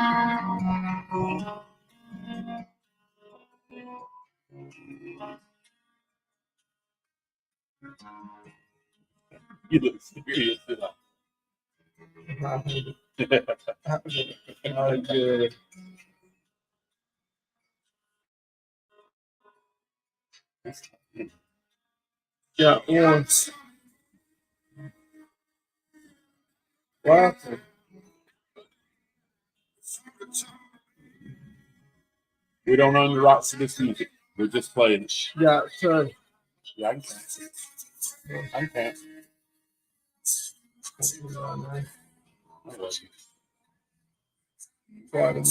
You look serious. Oh, good. Got once. Welcome. We don't own the rights to this music. We're just playing it. Yeah, sure. Yeah, I can. I can. Hopefully, welcome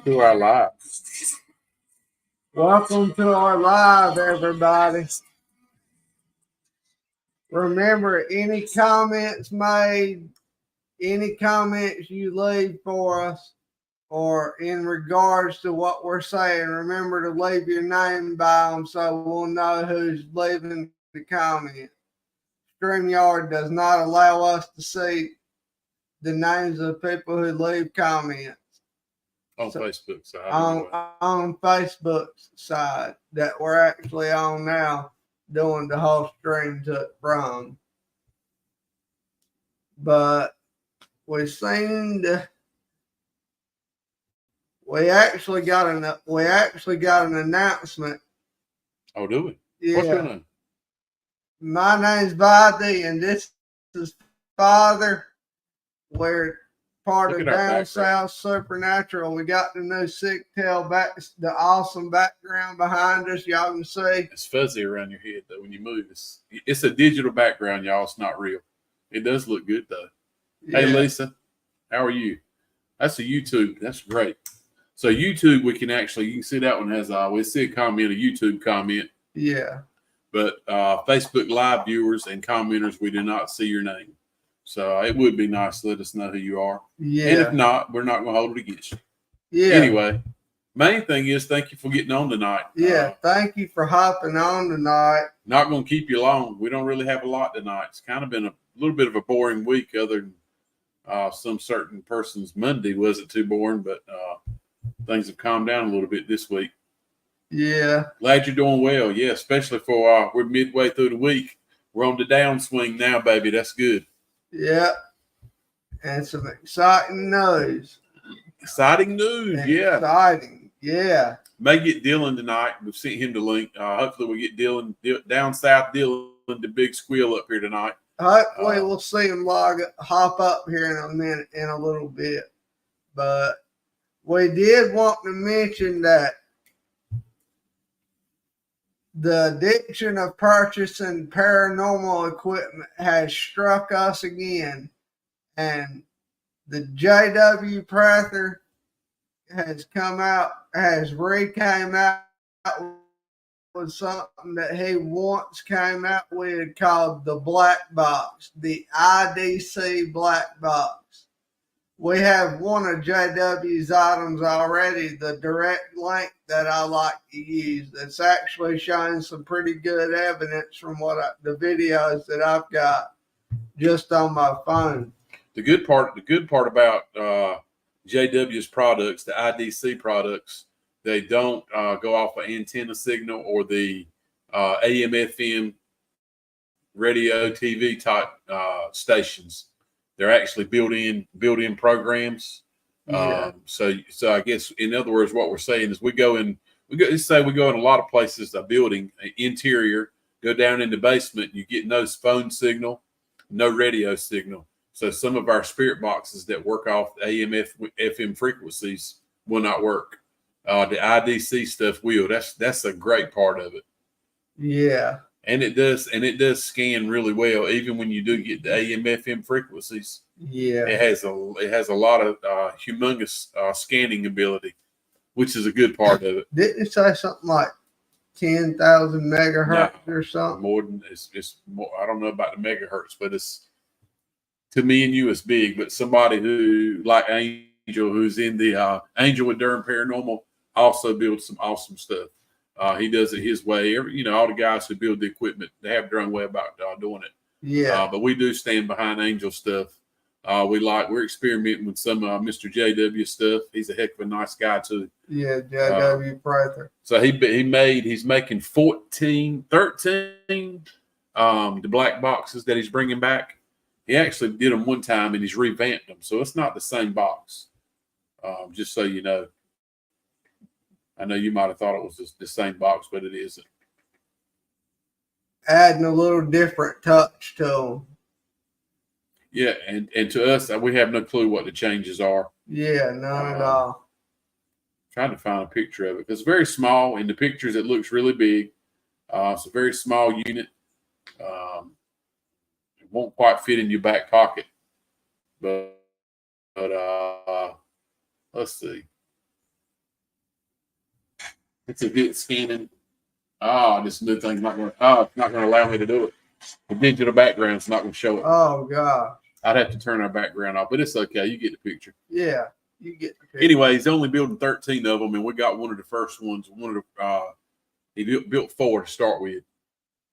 to our live. Welcome to our live, everybody. Remember, any comments made, any comments you leave for us, or in regards to what we're saying, remember to leave your name by them so we'll know who's leaving the comment. StreamYard does not allow us to see the names of people who leave comments. On Facebook side. On Facebook's side that we're actually on now doing the whole stream from. But we actually got an announcement. Oh, do we? Yeah. What's your name? My name's Vadi, and this is Father. We're part of Down South Supernatural. We got the new Sicktail back, the awesome background behind us. Y'all can see. It's fuzzy around your head though when you move. It's a digital background, y'all. It's not real. It does look good though. Yeah. Hey Lisa, how are you? That's a YouTube. That's great. So YouTube, you can see that one has we see a comment, a YouTube comment. Yeah. But Facebook Live viewers and commenters, we do not see your name. So it would be nice to let us know who you are. Yeah. And if not, we're not going to hold it against you. Yeah. Anyway, main thing is thank you for getting on tonight. Yeah. Thank you for hopping on tonight. Not going to keep you long. We don't really have a lot tonight. It's kind of been a little bit of a boring week other than some certain person's Monday wasn't too boring, but things have calmed down a little bit this week. Yeah. Glad you're doing well. Yeah, especially for we're midway through the week. We're on the downswing now, baby. That's good. Yeah. And some exciting news. Exciting news, yeah. Exciting, yeah. May get Dylan tonight. We've sent him the link. Hopefully we get Dylan, down south Dylan, the big squeal up here tonight. Hopefully we'll see him hop up here in a minute, in a little bit. But we did want to mention that the addiction of purchasing paranormal equipment has struck us again. And the J.W. Prather came out with something that he once came out with called the Black Box, the IDC Black Box. We have one of JW's items already, the direct link that I like to use. That's actually showing some pretty good evidence from the videos that I've got just on my phone. The good part about JW's products, the IDC products, they don't go off an antenna signal or the AM/FM radio, TV type stations. They're actually built-in programs. Yeah. So I guess in other words, what we're saying is we go in a lot of places, a building, interior, go down in the basement, you get no phone signal, no radio signal. So some of our spirit boxes that work off AM/FM frequencies will not work. The IDC stuff will. That's a great part of it. Yeah. And it does scan really well, even when you do get the AM/FM frequencies. Yeah, it has a lot of humongous scanning ability, which is a good part of it. Didn't it say something like 10,000 megahertz or something? More than it's more. I don't know about the megahertz, but it's to me and you it's big. But somebody who like Angel, who's in the Angel with Durham Paranormal, also builds some awesome stuff. He does it his way. All the guys who build the equipment, they have their own way about doing it. Yeah. But we do stand behind Angel stuff. We're experimenting with some Mr. JW stuff. He's a heck of a nice guy too. Yeah, JW Prather. So he's making 13 the black boxes that he's bringing back. He actually did them one time and he's revamped them, so it's not the same box. Just so you know, I know you might have thought it was the same box, but it isn't. Adding a little different touch to them. Yeah, and to us, we have no clue what the changes are. Yeah, none at all. Trying to find a picture of it because it's very small. In the pictures, it looks really big. It's a very small unit. It won't quite fit in your back pocket, but let's see. It's a good scanning. This new thing's not going. It's not going to allow me to do it. The digital background's not going to show it. Oh God! I'd have to turn our background off, but it's okay. You get the picture. Yeah, you get the picture. Anyway, he's only building 13 of them, and we got one of the first ones. He built 4 to start with,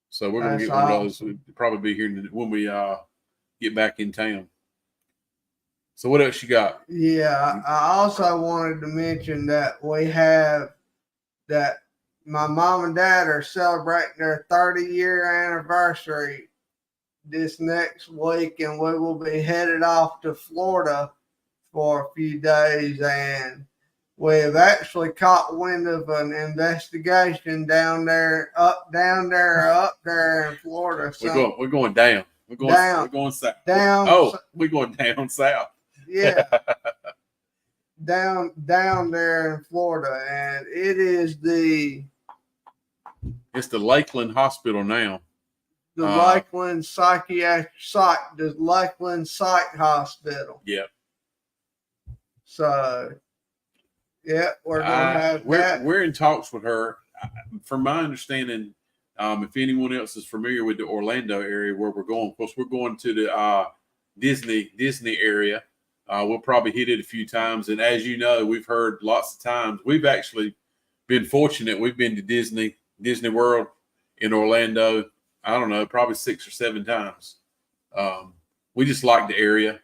so we're going to get one of those. We'll probably be here when we get back in town. So what else you got? Yeah, I also wanted to mention that we have that my mom and dad are celebrating their 30-year anniversary this next week, and we will be headed off to Florida for a few days. And we have actually caught wind of an investigation down there in Florida. So we're going down. We're going south. Down. Oh, we're going down south. Yeah. down there in Florida, and it's the Lakeland Hospital now. The Lakeland the Lakeland Psych Hospital. Yep. So, yeah, we're gonna have that. We're in talks with her. From my understanding, if anyone else is familiar with the Orlando area where we're going, of course, we're going to the Disney area. We'll probably hit it a few times, and as you know, we've heard lots of times. We've actually been fortunate. We've been to Disney World in Orlando. I don't know, probably 6 or 7 times. We just like the area,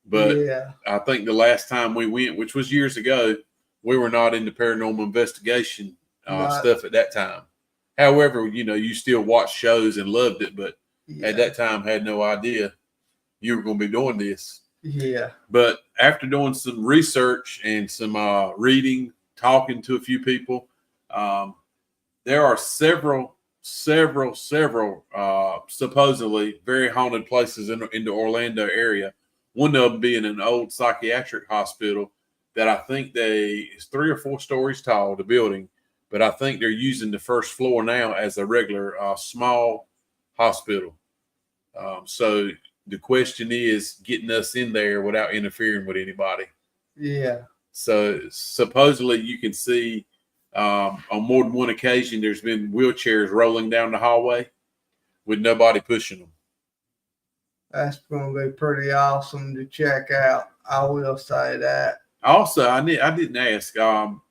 but yeah. I think the last time we went, which was years ago, we were not into paranormal investigation stuff at that time. However, you still watched shows and loved it, but at that time had no idea you were going to be doing this. Yeah. But after doing some research and some reading, talking to a few people, there are several supposedly very haunted places in the Orlando area. One of them being an old psychiatric hospital that I think it's 3 or 4 stories tall, the building, but I think they're using the first floor now as a regular small hospital. So the question is getting us in there without interfering with anybody. Yeah. So supposedly you can see on more than one occasion there's been wheelchairs rolling down the hallway with nobody pushing them. That's going to be pretty awesome to check out. I will say that. Also, I didn't ask,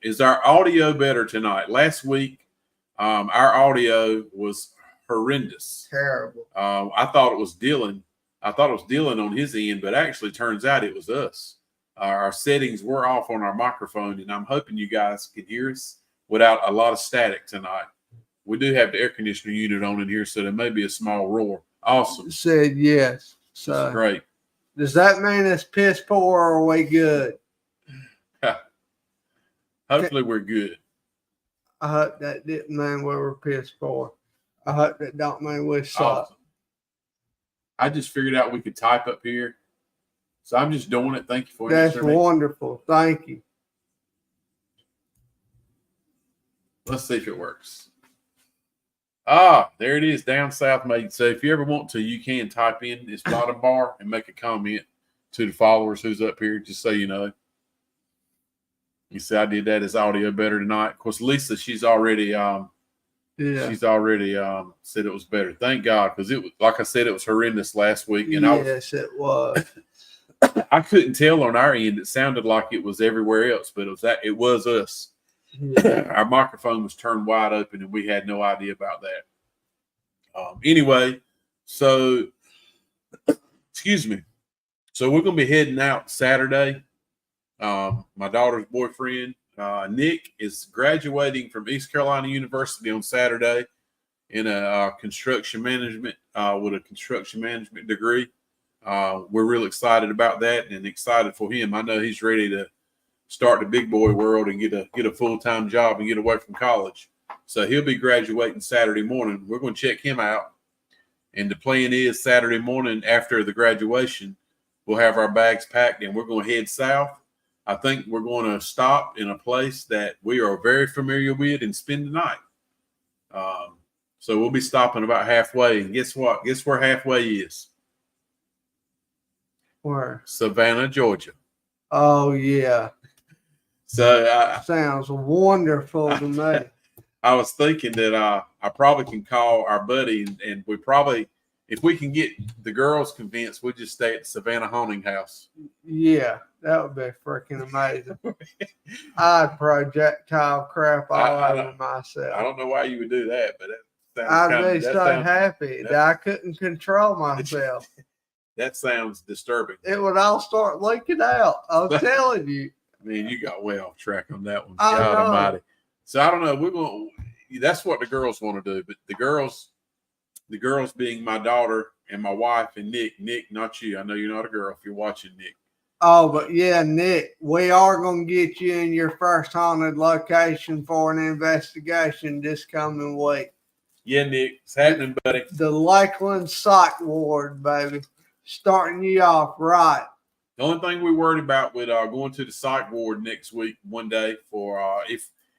is our audio better tonight? Last week, our audio was horrendous. Terrible. I thought it was Dylan. On his end, but actually turns out it was us. Our settings were off on our microphone, and I'm hoping you guys could hear us without a lot of static tonight. We do have the air conditioner unit on in here, so there may be a small roar. Awesome. Said yes. So great. Does that mean it's piss poor or are we good? Hopefully we're good. I hope that didn't mean we were piss poor. I hope that don't mean we suck. Awesome. I just figured out we could type up here. So I'm just doing it. Thank you for it. That's wonderful. Thank you. Let's see if it works. There it is, down south mate. So if you ever want to, you can type in this bottom bar and make a comment to the followers who's up here, just so you know. You see, I did that as audio better tonight. Of course, Lisa, she's already said it was better. Thank God, because it was, like I said, it was horrendous last week. And it was. I couldn't tell on our end. It sounded like it was everywhere else, but it was us. Yeah. Our microphone was turned wide open, and we had no idea about that. Anyway, so Excuse me. So we're going to be heading out Saturday. My daughter's boyfriend, Nick, is graduating from East Carolina University on Saturday in a construction management with a construction management degree. We're real excited about that and excited for him. I know he's ready to start the big boy world and get a full-time job and get away from college. So he'll be graduating Saturday morning. We're going to check him out. And the plan is Saturday morning after the graduation, we'll have our bags packed and we're going to head south. I think we're going to stop in a place that we are very familiar with and spend the night. So we'll be stopping about halfway. And guess what? Guess where halfway is? Where? Savannah, Georgia. Oh, yeah. So sounds wonderful to me. I was thinking that I probably can call our buddy and we probably, if we can get the girls convinced, we'll just stay at the Savannah Haunting House. Yeah, that would be freaking amazing. I'd projectile crap all over myself. I don't know why you would do that, but I'd be so happy that I couldn't control myself. That sounds disturbing. It would all start leaking out. I'm telling you. Man, you got way off track on that one. God Almighty. So I don't know. We're going. That's what the girls want to do, but the girls being my daughter and my wife and Nick. Nick, not you. I know you're not a girl. If you're watching, Nick. Oh, but yeah, Nick, we are going to get you in your first haunted location for an investigation this coming week. Yeah, Nick, it's happening, buddy. The Lakeland Psych Ward, baby, starting you off right. The only thing we're worried about with going to the psych ward next week, one day, for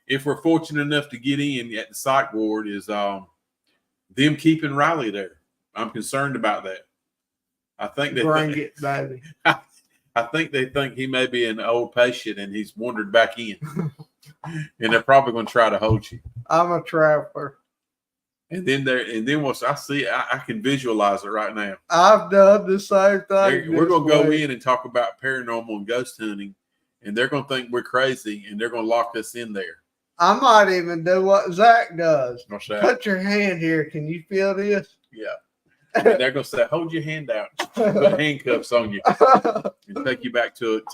if we're fortunate enough to get in at the psych ward, is them keeping Riley there. I'm concerned about that. I think they bring it, baby. I think they think he may be an old patient and he's wandered back in, and they're probably going to try to hold you. I'm a trapper. And then once I see, I can visualize it right now. I've done the same thing. We're going to go in and talk about paranormal and ghost hunting, and they're going to think we're crazy, and they're going to lock us in there. I might even do what Zach does. What's that? Put your hand here. Can you feel this? Yeah. And they're going to say, hold your hand out. Put handcuffs on you and take you back to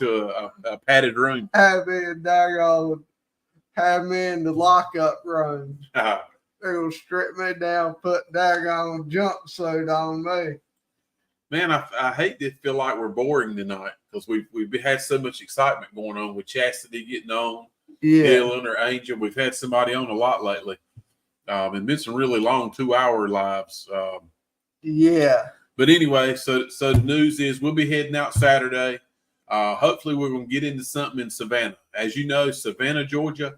a padded room. Have me in the lockup room. They're going to strip me down, put daggone jumpsuit on me. Man, I hate to feel like we're boring tonight because we've had so much excitement going on with Chastity getting on, Dylan or Angel. We've had somebody on a lot lately. And been some really long 2-hour lives. But anyway, so the news is we'll be heading out Saturday. Hopefully we're going to get into something in Savannah. As you know, Savannah, Georgia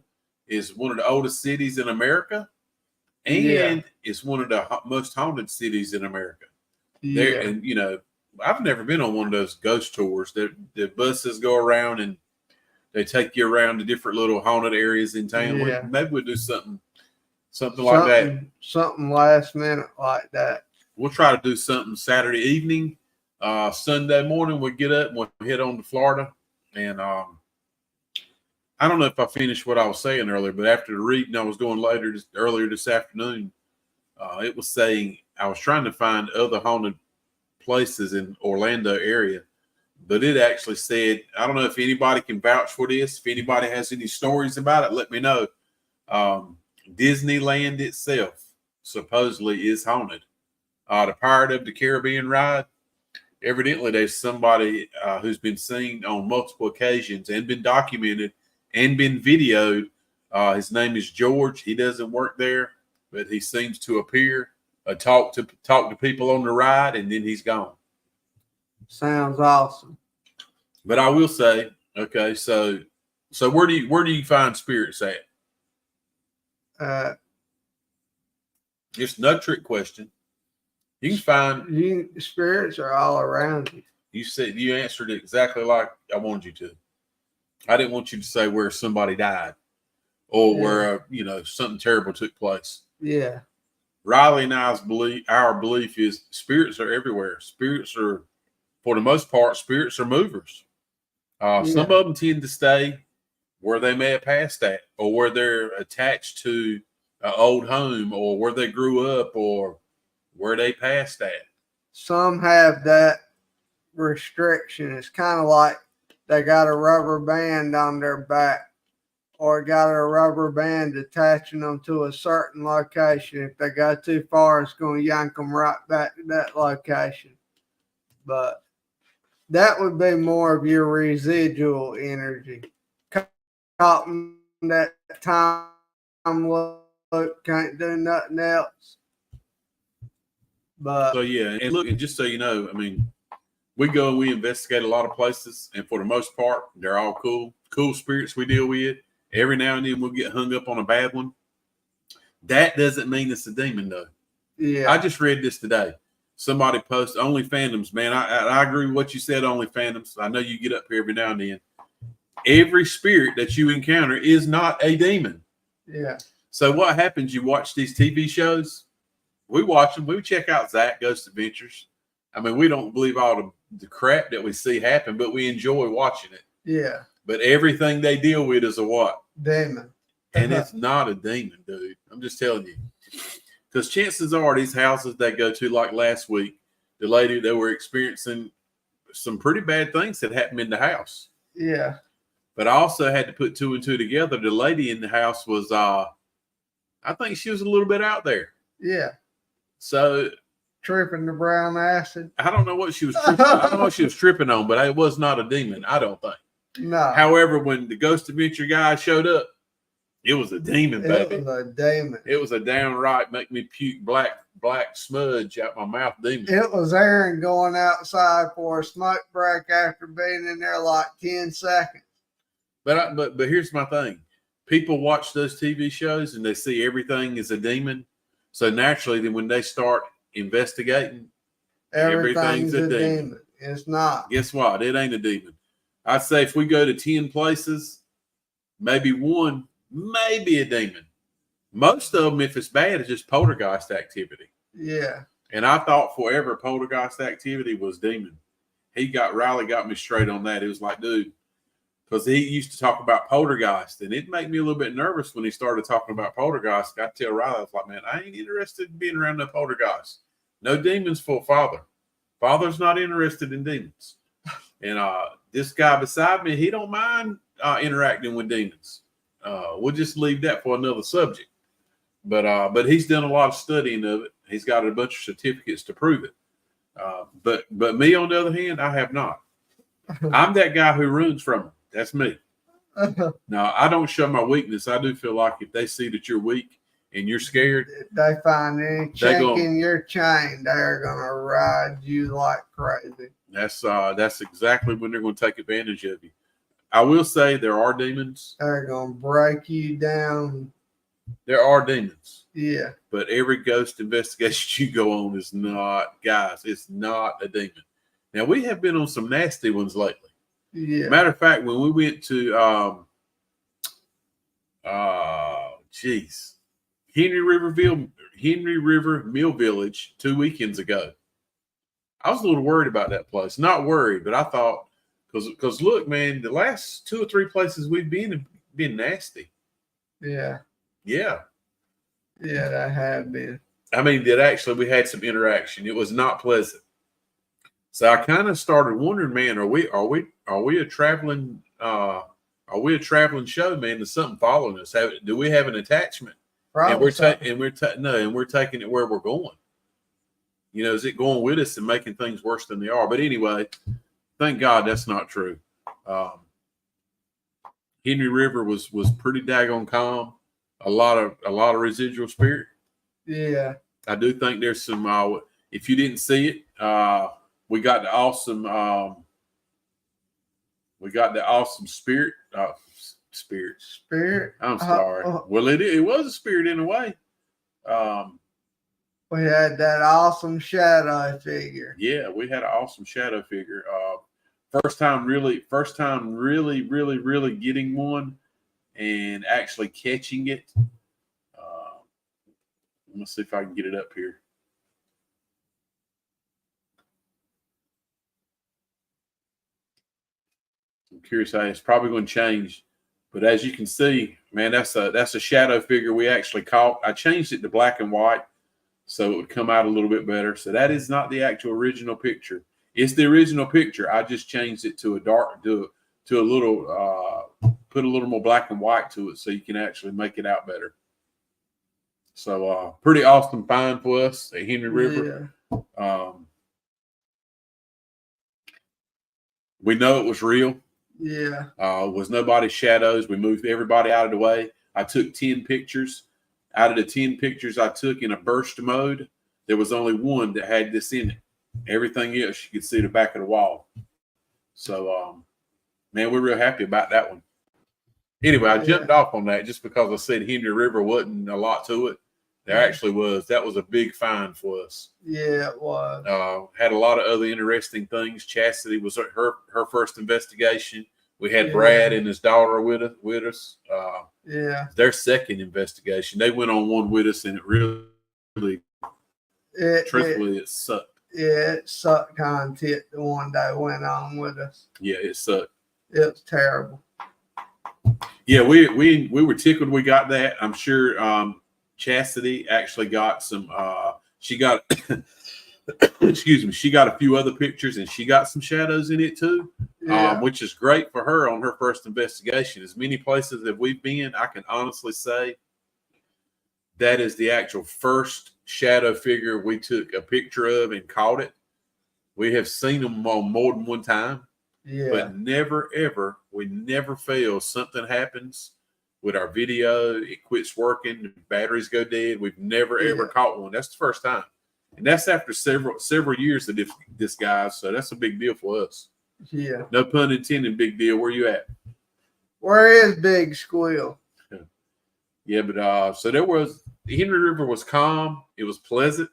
is one of the oldest cities in America. And it's one of the most haunted cities in America. There, and you know, I've never been on one of those ghost tours. The buses go around and they take you around to different little haunted areas in town. Maybe we'll do something like that. Something last minute like that. We'll try to do something Saturday evening. Sunday morning we'll get up and we'll head on to Florida. And I don't know if I finished what I was saying earlier, but after the reading I was doing earlier this afternoon, it was saying I was trying to find other haunted places in Orlando area, but it actually said, I don't know if anybody can vouch for this. If anybody has any stories about it, let me know. Disneyland itself supposedly is haunted. The Pirate of the Caribbean ride, evidently there's somebody who's been seen on multiple occasions and been documented and been videoed. His name is George. He doesn't work there, but he seems to appear, talk to people on the ride, and then he's gone. Sounds awesome. But I will say, okay, so where do you find spirits at? It's no trick question. You can find spirits are all around you. You answered it exactly like I wanted you to. I didn't want you to say where somebody died or where something terrible took place. Yeah. Riley and our belief is spirits are everywhere. Spirits are, for the most part, spirits are movers. Some of them tend to stay where they may have passed at, or where they're attached to an old home, or where they grew up, or where they passed at. Some have that restriction. It's kind of like they got a rubber band on their back, or got a rubber band attaching them to a certain location. If they go too far, it's going to yank them right back to that location. But that would be more of your residual energy. Caught in that time loop, can't do nothing else. But so yeah, and look, and just so you know, I mean, we go and we investigate a lot of places, and for the most part, they're all cool spirits we deal with. Every now and then we'll get hung up on a bad one. That doesn't mean it's a demon, though. Yeah. I just read this today. Somebody posted Only Phantoms, man. I agree with what you said, Only Phantoms. I know you get up here every now and then. Every spirit that you encounter is not a demon. Yeah. So what happens? You watch these TV shows. We watch them. We check out Zach Ghost Adventures. I mean, we don't believe all the crap that we see happen, but we enjoy watching it. Yeah. But everything they deal with is a what? Demon. And it's not a demon, dude. I'm just telling you. Because chances are these houses they go to, like last week, the lady, they were experiencing some pretty bad things that happened in the house. Yeah. But I also had to put two and two together. The lady in the house was, I think she was a little bit out there. Yeah. So tripping the brown acid. I don't know what she was tripping. I don't know what she was tripping on, but it was not a demon, I don't think. No. However, when the Ghost Adventure guy showed up, it was a demon, baby. It was a demon. It was a downright make me puke black smudge out my mouth demon. It was Aaron going outside for a smoke break after being in there like 10 seconds. But here's my thing. People watch those TV shows and they see everything is a demon. So naturally, then when they start investigating, everything's a demon. It's not. Guess what? It ain't a demon. I'd say if we go to 10 places, maybe one, maybe a demon. Most of them, if it's bad, it's just poltergeist activity. Yeah. And I thought forever poltergeist activity was demon. Riley got me straight on that. It was like, dude, because he used to talk about poltergeist, and it made me a little bit nervous when he started talking about poltergeist. I tell Riley, I was like, man, I ain't interested in being around no poltergeist. No demons for Father. Father's not interested in demons. And this guy beside me, he don't mind interacting with demons. We'll just leave that for another subject. But he's done a lot of studying of it. He's got a bunch of certificates to prove it. But me, on the other hand, I have not. I'm that guy who runs from them. That's me. Now, I don't show my weakness. I do feel like if they see that you're weak and you're scared, they find any chink in your chain, they're gonna ride you like crazy. That's exactly when they're going to take advantage of you. I will say there are demons. They're gonna break you down. There are demons. Yeah. But every ghost investigation you go on is not, guys, it's not a demon. Now, we have been on some nasty ones lately. Yeah. Matter of fact, when we went to Henry River Mill Village 2 weekends ago, I was a little worried about that place. Not worried, but I thought, because look, man, the last 2 or 3 places we've been have been nasty. Yeah. Yeah. Yeah, they have been. I mean, that actually we had some interaction. It was not pleasant. So I kind of started wondering, man, are we a traveling show, man? Is something following us? Do we have an attachment? Probably. And we're taking it where we're going. You know, is it going with us and making things worse than they are? But anyway, thank God that's not true. Henry River was pretty daggone calm. A lot of residual spirit. Yeah. I do think there's some. If you didn't see it, we got the awesome. Spirit. Spirit. I'm sorry. Well, it was a spirit in a way. We had that awesome shadow figure. Yeah, we had an awesome shadow figure. First time really getting one and actually catching it. Let's see if I can get it up here. I'm curious how it's probably going to change. But as you can see, man, that's a shadow figure we actually caught. I changed it to black and white so it would come out a little bit better. So that is not the actual original picture. It's the original picture. I just changed it to a dark, to a little, put a little more black and white to it so you can actually make it out better. So pretty awesome find for us at Henry River. Yeah. We know it was real. Yeah. Was nobody's shadows. We moved everybody out of the way. I took 10 pictures. Out of the 10 pictures I took in a burst mode, there was only one that had this in it. Everything else, you could see the back of the wall. So, man, we're real happy about that one. Anyway, I jumped off on that just because I said Henry River wasn't a lot to it. There actually was. That was a big find for us. Yeah, it was. Had a lot of other interesting things. Chastity was her first investigation. We had Brad and his daughter with us. Their second investigation. They went on one with us, and it really truthfully, it sucked. Yeah, it sucked kind of tit the one day went on with us. Yeah, it sucked. It was terrible. Yeah, we were tickled we got that. I'm sure Chastity actually got some she got excuse me, she got a few other pictures and she got some shadows in it too. Which is great for her on her first investigation. As many places that we've been, I can honestly say that is the actual first shadow figure we took a picture of and caught it. We have seen them on more than one time, but never, ever, we never fail. Something happens with our video, it quits working, batteries go dead. We've never, ever caught one. That's the first time. And that's after several years of this guy. So that's a big deal for us. Yeah. No pun intended, big deal. Where you at? Where is Big Squeal? Yeah, but so there was Henry River was calm. It was pleasant.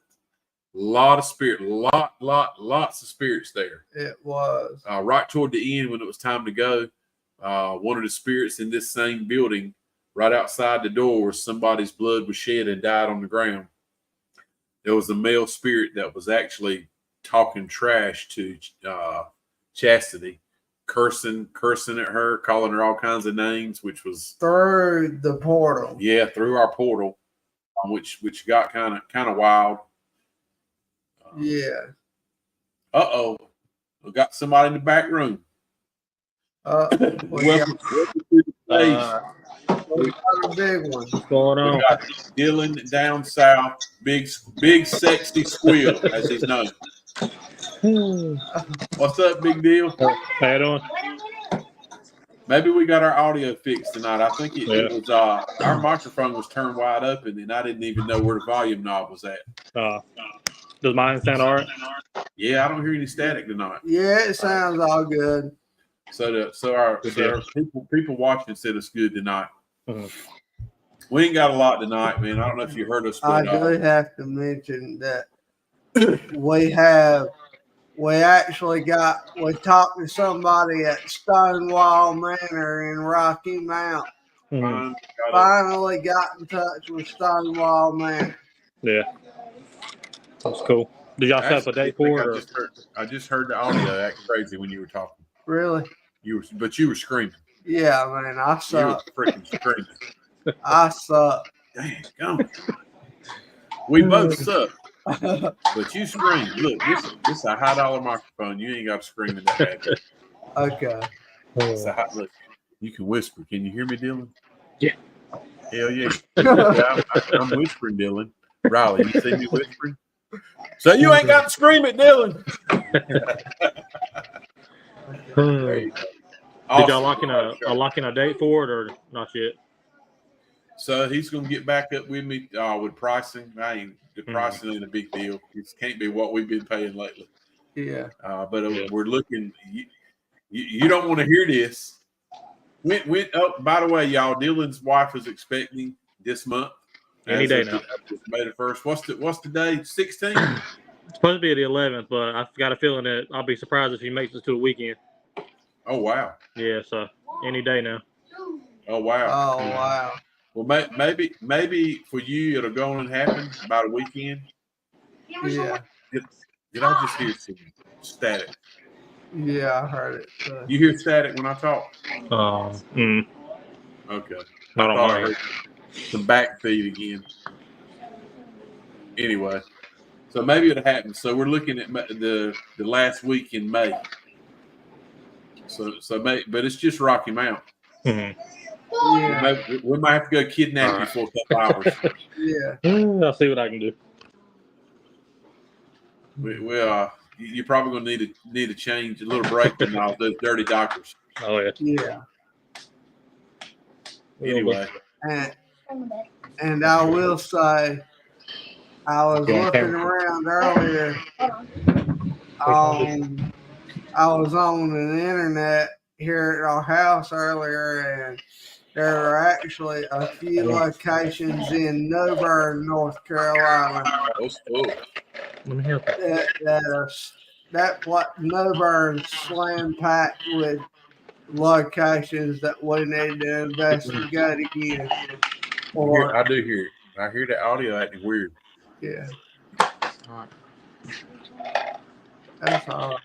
A lot of spirit, lots of spirits there. It was. Right toward the end when it was time to go, one of the spirits in this same building, right outside the door where somebody's blood was shed and died on the ground, there was a male spirit that was actually talking trash to Chastity, cursing at her, calling her all kinds of names, which was through the portal. Yeah, through our portal, which got kind of wild. Yeah. We got somebody in the back room. Welcome to the stage. We got a big one. What's going on? We got Dylan down south, big sexy squeal, as he's known. What's up, big deal? How you doing? Maybe we got our audio fixed tonight. I think it was our microphone was turned wide open, and I didn't even know where the volume knob was at. Does mine sound all right? Yeah, I don't hear any static tonight. Yeah, it sounds all good. So our people watching said it's good tonight. Mm-hmm. We ain't got a lot tonight, man. I don't know if you heard us. I do have to mention that we talked to somebody at Stonewall Manor in Rocky Mount. Mm-hmm. Finally got in touch with Stonewall Manor. Yeah. That's cool. Did y'all set up a date for it? I just heard the audio act crazy when you were talking. Really? You were screaming. Yeah, man, I suck. You were freaking screaming. I suck. Dang, come. We both suck. But you scream. Look, this is a $1 microphone. You ain't got to scream in that bad. Okay. Look, you can whisper. Can you hear me, Dylan? Yeah. Hell yeah. I'm whispering, Dylan. Riley, you see me whispering? So you ain't got to scream at Dylan. Did y'all lock in a date for it or not yet? So he's gonna get back up with me with pricing. The pricing ain't a big deal. It can't be what we've been paying lately. Yeah. We're looking. You don't want to hear this. By the way, y'all, Dylan's wife is expecting this month. Any day now. May the 1st. What's the day? 16th? It's supposed to be the 11th, but I've got a feeling that I'll be surprised if he makes it to the weekend. Oh wow. Yeah, so any day now. Oh wow. Oh wow. Well, maybe for you it'll go on and happen about a weekend. Yeah. Did I just hear some static? Yeah, I heard it. You hear static when I talk? Okay. I heard some back feed again. Anyway, so maybe it'll happen. So we're looking at the last week in May. So May, but it's just Rocky Mount. Mhm. Yeah. We might have to go kidnap you for a couple hours. Yeah. I'll see what I can do. You're probably going to need a change, a little break from all those dirty doctors. Oh yeah. Yeah. Anyway, and I will say, I was looking around earlier. I was on the internet here at our house earlier, and there are actually a few locations in New Bern, North Carolina. Let me help you. That New Bern slam packed with locations that we need to investigate again. I do hear it. I hear the audio acting weird. Yeah. All right. That's all.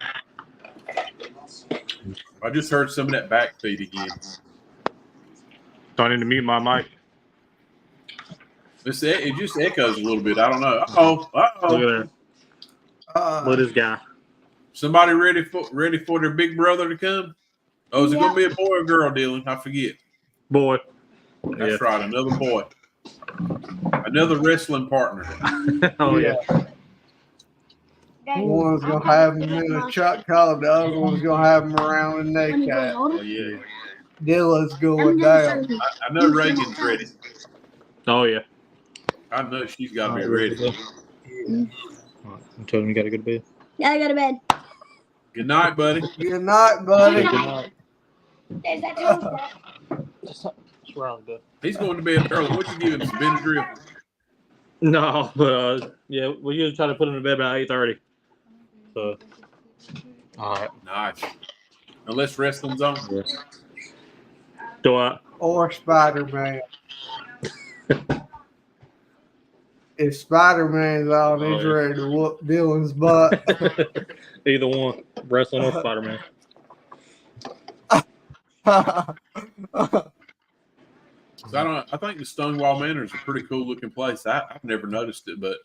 I just heard some of that back feed again. So I need to mute my mic. It just echoes a little bit. I don't know. Look at there. Look at this guy. Somebody ready for their big brother to come? Oh, is it going to be a boy or girl, Dylan? I forget. Boy. That's right. Another boy. Another wrestling partner. Oh yeah. One's gonna have him in a chuck collar, the other one's gonna have him around the neck. Oh yeah. Dylan's going down. I know Reagan's ready. Oh yeah. I know she's got to be ready. I'm telling him you gotta go to bed. Yeah, I go to bed. Good night, buddy. Good night, buddy. Good night. There's that toaster. What's wrong, bud? He's going to bed early. What you give him? Some Benadryl? No, but yeah, we usually try to put him to bed about 8:30. So. All right. Nice. Unless wrestling's on. Yeah. Do I? Or Spider-Man. If Spider-Man's on, he's ready to whoop Dylan's butt. Either one, wrestling or Spider-Man. So I think the Stonewall Manor is a pretty cool looking place. I've never noticed it, but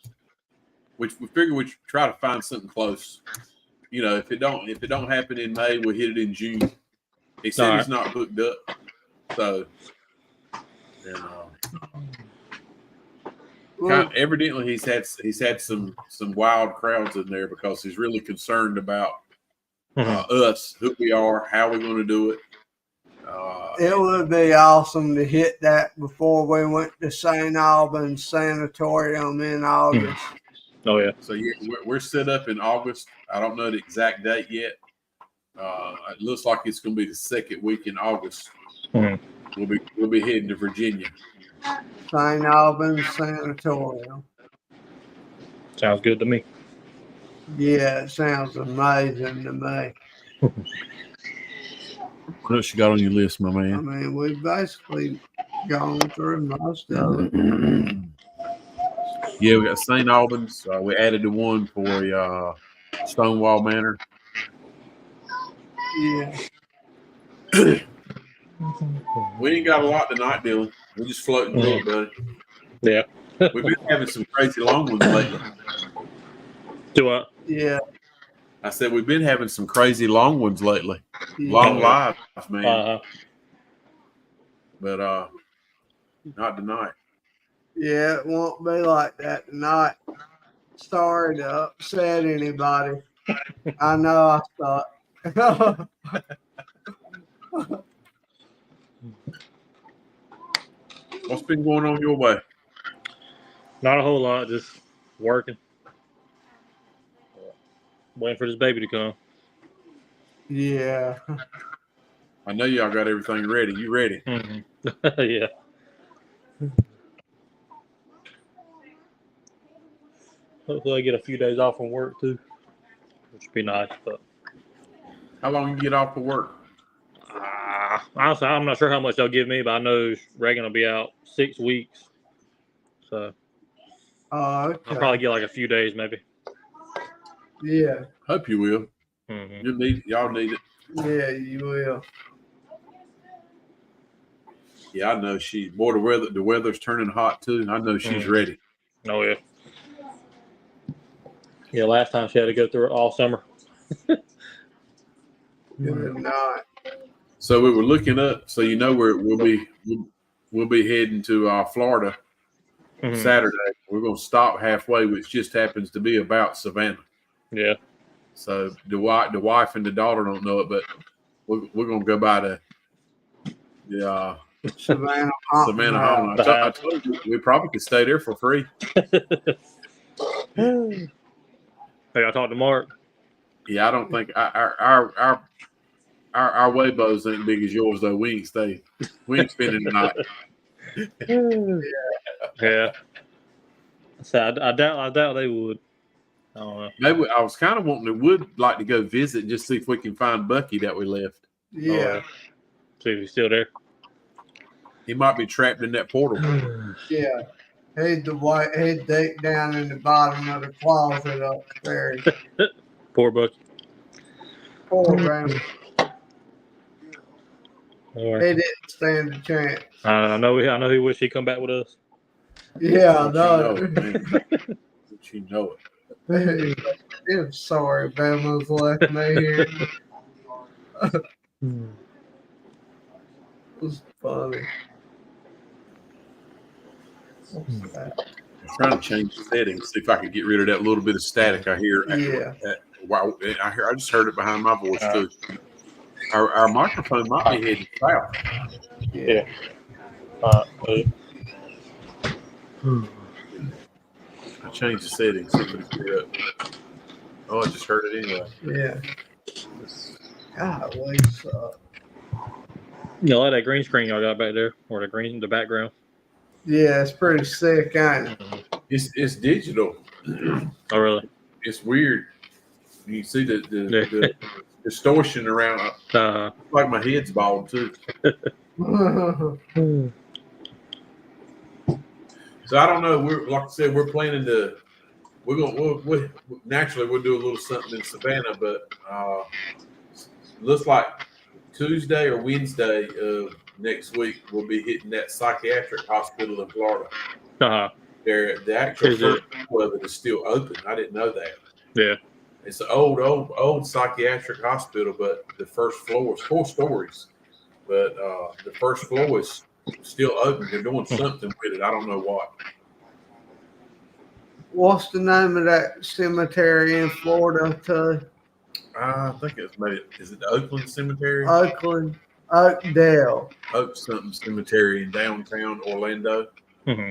we figure we try to find something close. You know, if it don't happen in May, we'll hit it in June. He said he's not booked up, so evidently he's had some wild crowds in there because he's really concerned about us, who we are, how we're going to do it. It would be awesome to hit that before we went to St. Albans Sanatorium in August. Oh yeah. So yeah, we're set up in August. I don't know the exact date yet. It looks like it's going to be the second week in August. Mm-hmm. We'll be heading to Virginia. St. Albans Sanatorium. Sounds good to me. Yeah, it sounds amazing to me. What else you got on your list, my man? I mean, we've basically gone through most of it. Yeah, we got St. Albans. We added the one for Stonewall Manor. Yeah. We ain't got a lot tonight, Dylan. We're just floating through it, buddy. Yeah. We've been having some crazy long ones lately. Do I? Yeah. I said we've been having some crazy long ones lately. Long lives, man. But not tonight. Yeah, it won't be like that tonight. Sorry to upset anybody. I know I thought. What's been going on your way? Not a whole lot, just working. Waiting for this baby to come. Yeah. I know y'all got everything ready. You ready? Mm-hmm. Yeah. Hopefully I get a few days off from work too, which would be nice. But how long you get off of work? Honestly, I'm not sure how much they'll give me, but I know Reagan will be out 6 weeks. So Okay. I'll probably get like a few days maybe. Yeah. Hope you will. Mm-hmm. Y'all need it. Yeah, you will. Yeah, I know the weather's turning hot too. I know she's ready. Oh yeah. Yeah, last time she had to go through it all summer. Good night. So we were looking up. So we'll be heading to Florida Saturday. We're going to stop halfway, which just happens to be about Savannah. Yeah. So the wife and the daughter don't know it, but we're going to go by the Savannah home. I told you we probably could stay there for free. Hey, I talked to Mark. Yeah, I don't think our Weibos ain't big as yours though. We ain't spending the night. Yeah. So I doubt they would. I don't know. Maybe I was kind of would like to go visit and just see if we can find Bucky that we left. Yeah. See if he's still there. He might be trapped in that portal. Yeah. He'd dig down in the bottom of the closet upstairs. Poor Bucky. Poor man. All He right. didn't stand a chance. I know he wish he'd come back with us. Yeah, Don't no. you know it? I'm sorry, Bama's left me here. It was funny. What's that? I'm trying to change the settings, see if I could get rid of that little bit of static I hear. Yeah. Wow, I just heard it behind my voice too. Our microphone might be heading south. Yeah. I changed the settings. See if it's clear up. Oh, I just heard it anyway. Yeah. God, we suck. You like that green screen y'all got back there, or the background? Yeah, it's pretty sick, ain't it? It's digital. Oh, really? It's weird. You see the distortion around. Like my head's bald too. So I don't know. Like I said, we're planning to. We'll naturally we'll do a little something in Savannah, but looks like Tuesday or Wednesday of next week we'll be hitting that psychiatric hospital in Florida. The actual first floor of it is still open. I didn't know that. Yeah. It's an old psychiatric hospital, but the first floor is 4 stories. But the first floor is still open. They're doing something with it. I don't know what. What's the name of that cemetery in Florida, too? I think it's is it the Oakland Cemetery? Oakdale. Oak something cemetery in downtown Orlando. Mm-hmm.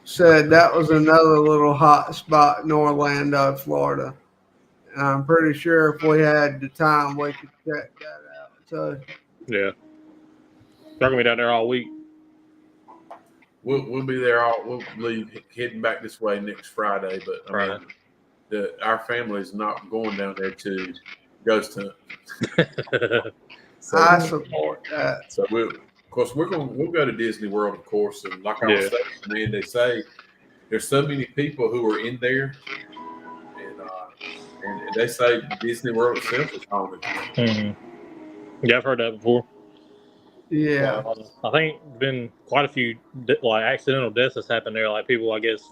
Said that was another little hot spot in Orlando, Florida. And I'm pretty sure if we had the time, we could check that out. So yeah, they're gonna be down there all week. We'll be there we'll leave heading back this way next Friday, but I mean, our family is not going down there to ghost hunt. So, I support that. So we'll go to Disney World, of course, and like I was saying, man, they say there's so many people who are in there, and they say Disney World itself is haunted. Mm-hmm. Yeah, I've heard that before. Yeah, I think there's been quite a few like accidental deaths that's happened there. Like people, I guess,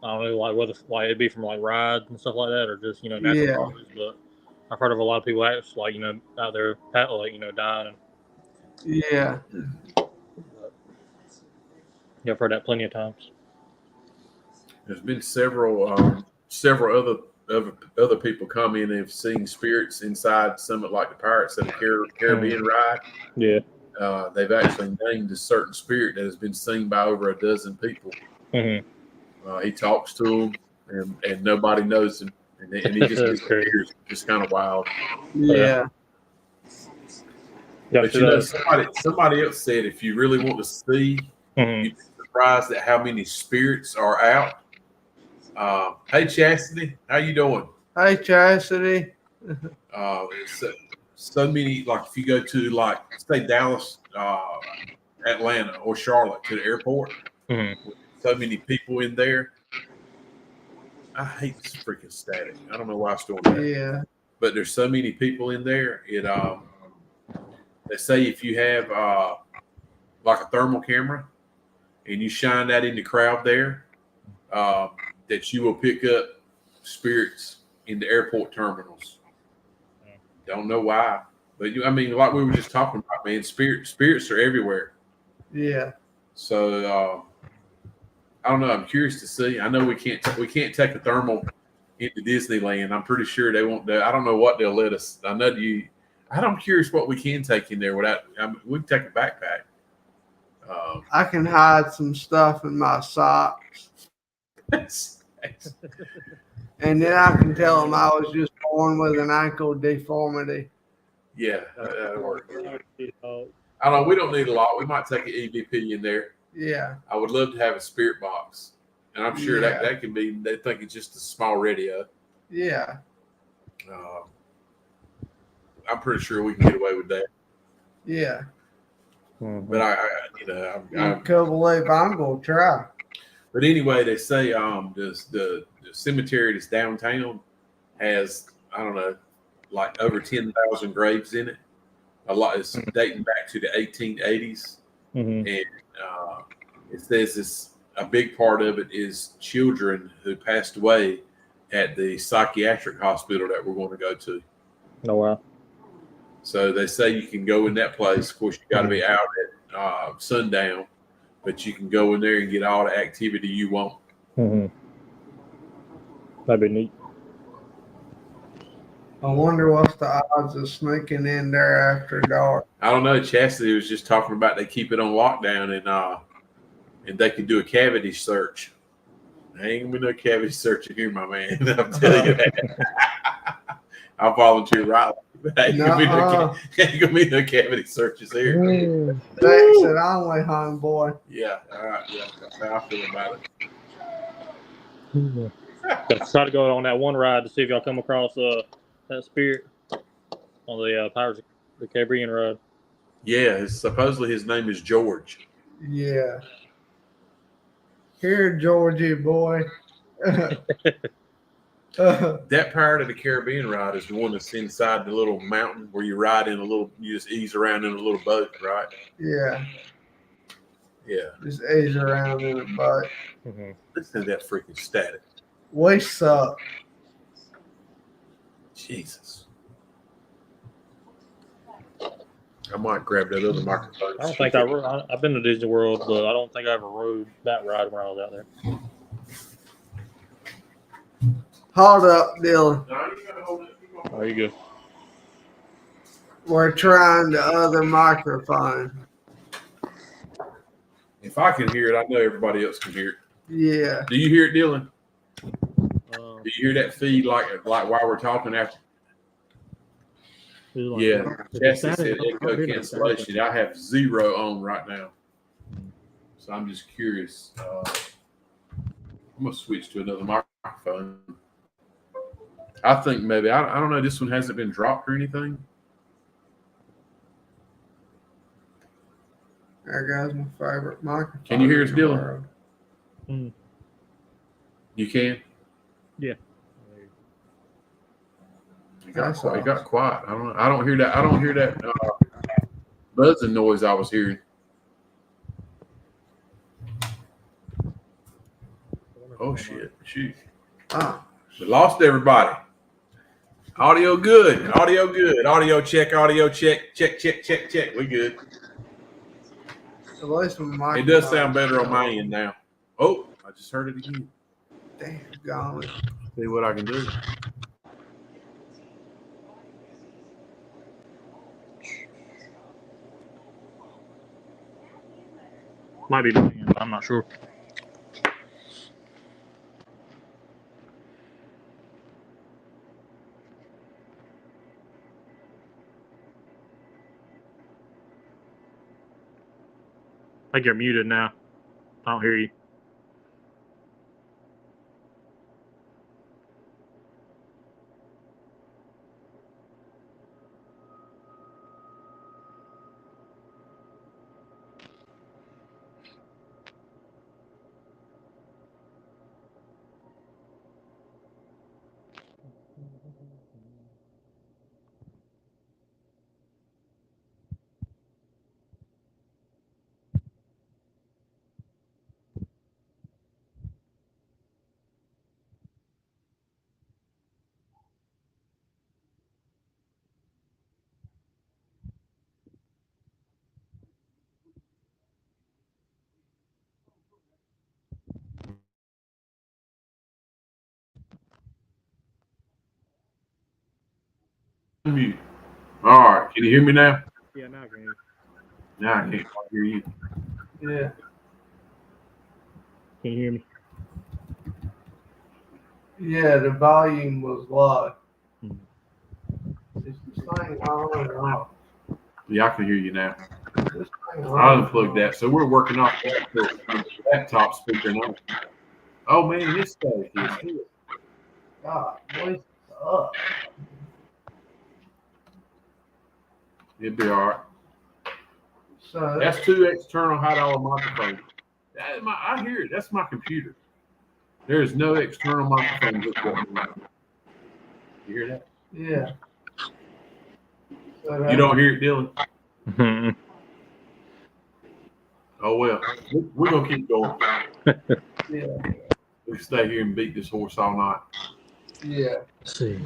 I don't know, like whether it'd be from like rides and stuff like that, or just natural causes. But I've heard of a lot of people actually like out there like dying. And, yeah. I've heard that plenty of times. There's been several other people come in and have seen spirits inside Summit like the Pirates of the Caribbean ride. Yeah. They've actually named a certain spirit that has been seen by over a dozen people. Mm-hmm. He talks to them, and nobody knows him, and he just disappears. Just kind of wild. Yeah. But somebody else said if you really want to see, you'd be surprised at how many spirits are out. Hey Chastity, how you doing? Hey Chastity. So many, like if you go to like say Dallas, Atlanta, or Charlotte to the airport, so many people in there. I hate this freaking static. I don't know why it's doing that. Yeah. But there's so many people in there. They say if you have like a thermal camera and you shine that in the crowd there, that you will pick up spirits in the airport terminals. Don't know why, but I mean, like we were just talking about, man, spirits are everywhere. Yeah. So I don't know. I'm curious to see. I know we can't take a thermal into Disneyland. I'm pretty sure they won't. I don't know what they'll let us. I know you. I'm curious what we can take in there without. We can take a backpack. I can hide some stuff in my socks, and then I can tell them I was just born with an ankle deformity. Yeah, that'll work. I don't know. We don't need a lot. We might take an EVP in there. Yeah. I would love to have a spirit box, and I'm sure that can be. They think it's just a small radio. Yeah. I'm pretty sure we can get away with that. Yeah. But I can't believe I'm gonna try. But anyway, they say the cemetery that's downtown has, I don't know, like over 10,000 graves in it. A lot is dating back to the 1880s, and it says a big part of it is children who passed away at the psychiatric hospital that we're going to go to. Oh wow! So they say you can go in that place. Of course, you got to be out at sundown, but you can go in there and get all the activity you want. That'd be neat. I wonder what's the odds of sneaking in there after dark. I don't know. Chastity was just talking about they keep it on lockdown and they can do a cavity search. There ain't gonna be no cavity search in here, my man. I'm telling you that. I'll volunteer right. Ain't gonna be no cavity searches here. That's it only, homeboy. Yeah, all right. Yeah, that's how I feel about it. Try to go on that one ride to see if y'all come across that spirit on the Pirates of the Caribbean ride. Yeah, supposedly his name is George. Yeah. Here, Georgie boy. That Pirate of the Caribbean ride is the one that's inside the little mountain where you ride in you just ease around in a little boat, right? Yeah. Yeah. Just ease around in a boat. Listen to that freaking static. We suck. Jesus. I might grab that other microphone. I don't think I've been to Disney World, but I don't think I ever rode that ride when I was out there. Hold up, Dylan. Oh, you go. We're trying the other microphone. If I can hear it, I know everybody else can hear it. Yeah. Do you hear it, Dylan? Do you hear that feed like while we're talking after? Yeah. Chastity said echo cancellation. I have 0 on right now. So I'm just curious. I'm going to switch to another microphone. I think maybe, I don't know, this one hasn't been dropped or anything. There goes my favorite microphone. Can you hear us, Dylan? You can? Yeah. It got quiet. I don't hear that buzzing noise I was hearing. Oh shit. Shoot. We lost everybody. Audio good. Audio check. Check. We good. At least my it does sound better on my end now. Oh, I just heard it again. Damn, golly. See what I can do. Might be me, but I'm not sure. I think you're muted now. I don't hear you. unmute. All right. Can you hear me now? Yeah, now I can hear you. Now I can't hear you. Yeah. Can you hear me? Yeah, the volume was low. Hmm. Is this thing on or off? Yeah, I can hear you now. This thing I on? unplugged that, so we're working off that laptop speaker now. Oh man, this stuff is good. God, voice up. It'll be all right. So That's 2 external $100 microphones. I hear it. That's my computer. There is no external microphone. You hear that? yeah. So You don't hear it, Dylan? Mhm. Oh well, we're gonna keep going. Yeah. We can stay here and beat this horse all night. Yeah. Let's see.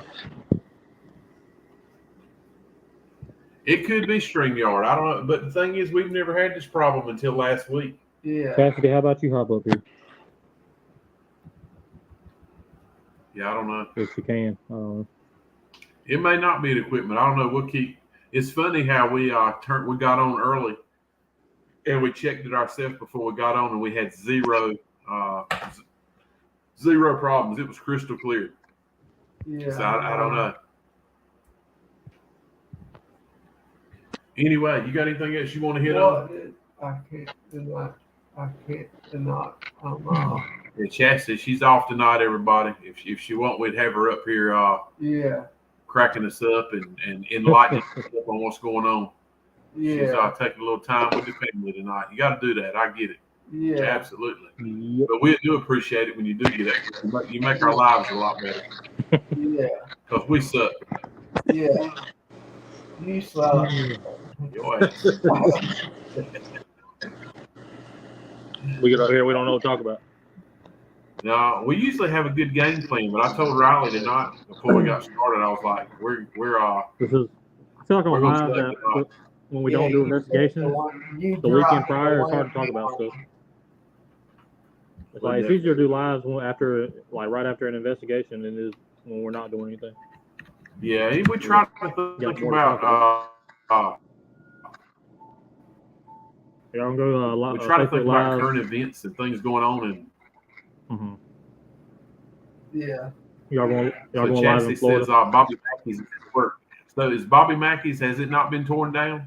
It could be StreamYard. I don't know, but the thing is, we've never had this problem until last week. Yeah. Cassidy, how about you hop up here? Yeah, I don't know. If you can. It may not be the equipment. I don't know. We'll keep. It's funny how we we got on early, and we checked it ourselves before we got on, and we had zero problems. It was crystal clear. Yeah. So I don't know. Anyway, you got anything else you want to hit on? I can't deny. I can't deny. Yeah, Chastity, she's off tonight, everybody. If she want, we'd have her up here Yeah. cracking us up and enlightening us up on what's going on. She's Yeah. taking a little time with the family tonight. You got to do that. I get it. Yeah. Absolutely. Yep. But we do appreciate it when you do get it. You make our lives a lot better Yeah. because we suck. Yeah. You suck. Your ass. We get up here, we don't know what to talk about. No, we usually have a good game plan, but I told Riley tonight before we got started, I was like, we're This is, I feel like on We're gonna live say that tonight. when we don't do investigations, the weekend prior, it's hard to talk about stuff. It's like it's easier to do lives after, like right after an investigation than it is when we're not doing anything. Yeah, we try to think about Y'all can go we try to think about live. current events and things going on, and Mm-hmm. Yeah. Y'all going so live Chastity in Florida? says Bobby Mackey's at work. So is Bobby Mackey's, has it not been torn down?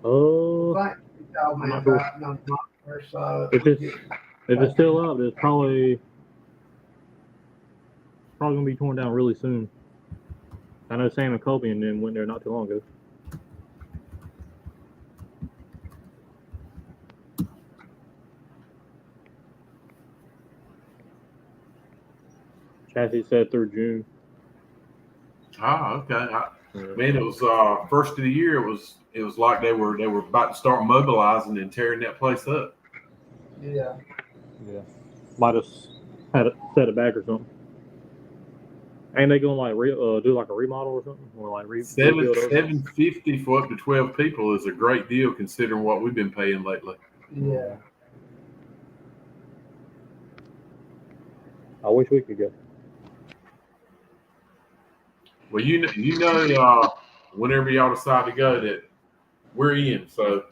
Oh, Like you told me I'm not about no first if it's still up, it's probably gonna be torn down really soon. I know Sam and Kobe and them went there not too long ago. Chassis said through June. Okay. Man, it was first of the year. It was like they were about to start mobilizing and tearing that place up. Yeah. Yeah. Might have had it set it back or something. Ain't they going like do like a remodel or something, or like $750 for up to 12 people is a great deal considering what we've been paying lately. Yeah. I wish we could go. Well, you know, whenever y'all decide to go, that we're in. So